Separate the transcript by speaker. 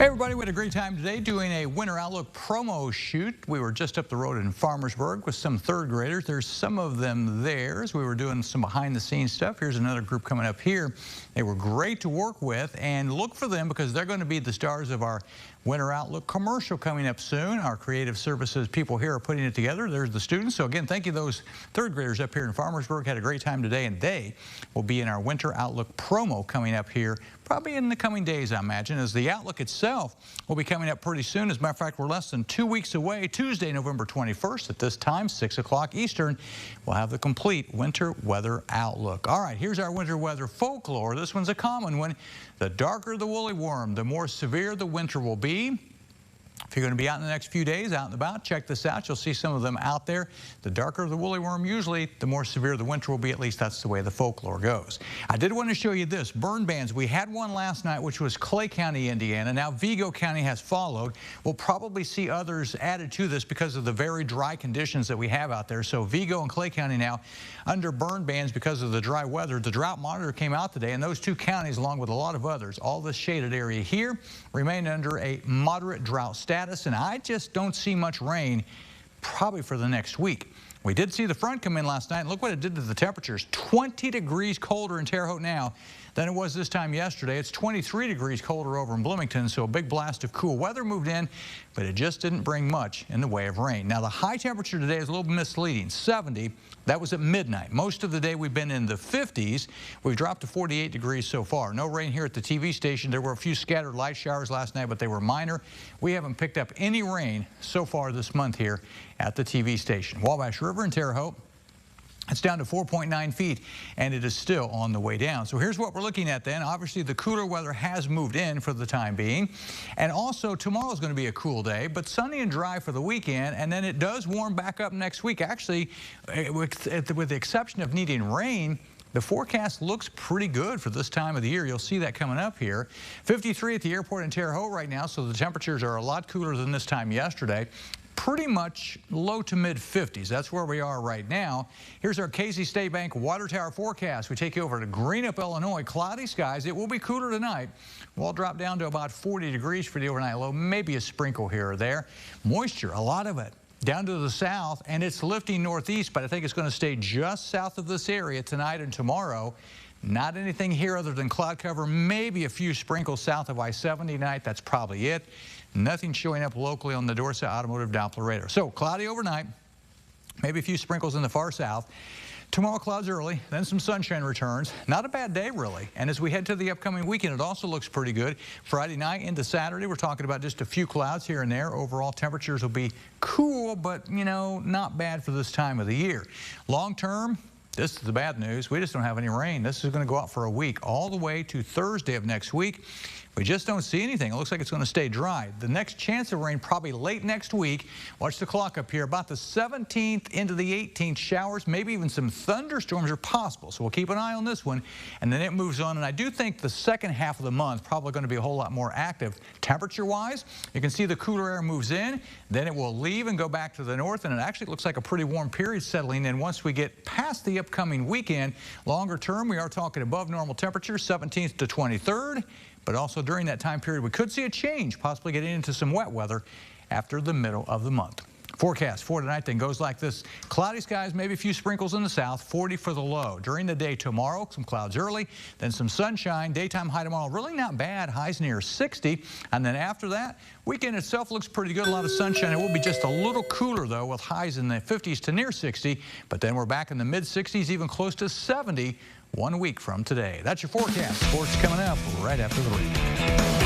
Speaker 1: Hey everybody, we had a great time today doing a Winter Outlook promo shoot. We were just up the road in Farmersburg with some third graders. There's some of them there as we were doing some behind the scenes stuff. Here's another group coming up here. They were great to work with, and look for them because they're going to be the stars of our Winter Outlook commercial coming up soon. Our creative services people here are putting it together. There's the students. So again, thank you those third graders up here in Farmersburg. Had a great time today, and they will be in our Winter Outlook promo coming up here probably in the coming days, I imagine, as the Outlook itself will be coming up pretty soon. As a matter of fact, we're less than 2 weeks away. Tuesday, November 21st at this time, 6 o'clock Eastern, we'll have the complete winter weather outlook. All right, here's our winter weather folklore. This one's a common one. The darker the woolly worm, the more severe the winter will be. If you're going to be out in the next few days, out and about, check this out. You'll see some of them out there. The darker the woolly worm, usually, the more severe the winter will be. At least that's the way the folklore goes. I did want to show you this. Burn bans. We had one last night, which was Clay County, Indiana. Now Vigo County has followed. We'll probably see others added to this because of the very dry conditions that we have out there. So Vigo and Clay County now under burn bans because of the dry weather. The drought monitor came out today, and those two counties, along with a lot of others, all this shaded area here, remain under a moderate drought status. And I just don't see much rain probably for the next week. We did see the front come in last night, and look what it did to the temperatures. 20 degrees colder in Terre Haute now than it was this time yesterday. It's 23 degrees colder over in Bloomington, so a big blast of cool weather moved in, but it just didn't bring much in the way of rain. Now, the high temperature today is a little misleading. 70, that was at midnight. Most of the day we've been in the 50s. We've dropped to 48 degrees so far. No rain here at the TV station. There were a few scattered light showers last night, but they were minor. We haven't picked up any rain so far this month here at the TV station. Wabash River in Terre Haute, it's down to 4.9 feet, and it is still on the way down. So here's what we're looking at then. Obviously, the cooler weather has moved in for the time being. And also, tomorrow is going to be a cool day, but sunny and dry for the weekend. And then it does warm back up next week. Actually, with the exception of needing rain, the forecast looks pretty good for this time of the year. You'll see that coming up here. 53 at the airport in Terre Haute right now, so the temperatures are a lot cooler than this time yesterday. Pretty much low to mid 50s. That's where we are right now. Here's our Casey State Bank water tower forecast. We take you over to Greenup, Illinois. Cloudy skies. It will be cooler tonight. We'll drop down to about 40 degrees for the overnight low. Maybe a sprinkle here or there. Moisture, a lot of it, down to the south, and it's lifting northeast, but I think it's going to stay just south of this area tonight and tomorrow. Not anything here other than cloud cover, maybe a few sprinkles south of I-70 tonight. That's probably it. Nothing showing up locally on the Dorset Automotive Doppler radar. So cloudy overnight, maybe a few sprinkles in the far south. Tomorrow clouds early, then some sunshine returns. Not a bad day, really. And as we head to the upcoming weekend, it also looks pretty good. Friday night into Saturday, we're talking about just a few clouds here and there. Overall, temperatures will be cool, but, you know, not bad for this time of the year. Long term, this is the bad news. We just don't have any rain. This is going to go out for a week, all the way to Thursday of next week. We just don't see anything. It looks like it's going to stay dry. The next chance of rain probably late next week. Watch the clock up here. About the 17th into the 18th, showers, maybe even some thunderstorms are possible. So we'll keep an eye on this one, and then it moves on. And I do think the second half of the month probably going to be a whole lot more active. Temperature-wise, you can see the cooler air moves in, then it will leave and go back to the north, and it actually looks like a pretty warm period settling in once we get past the upcoming weekend. Longer term, we are talking above normal temperatures, 17th to 23rd. But also during that time period, we could see a change, possibly getting into some wet weather after the middle of the month. Forecast for tonight then goes like this. Cloudy skies, maybe a few sprinkles in the south, 40 for the low. During the day tomorrow, some clouds early, then some sunshine. Daytime high tomorrow, really not bad. Highs near 60. And then after that, weekend itself looks pretty good. A lot of sunshine. It will be just a little cooler, though, with highs in the 50s to near 60. But then we're back in the mid-60s, even close to 70 1 week from today. That's your forecast. Sports coming up right after the break.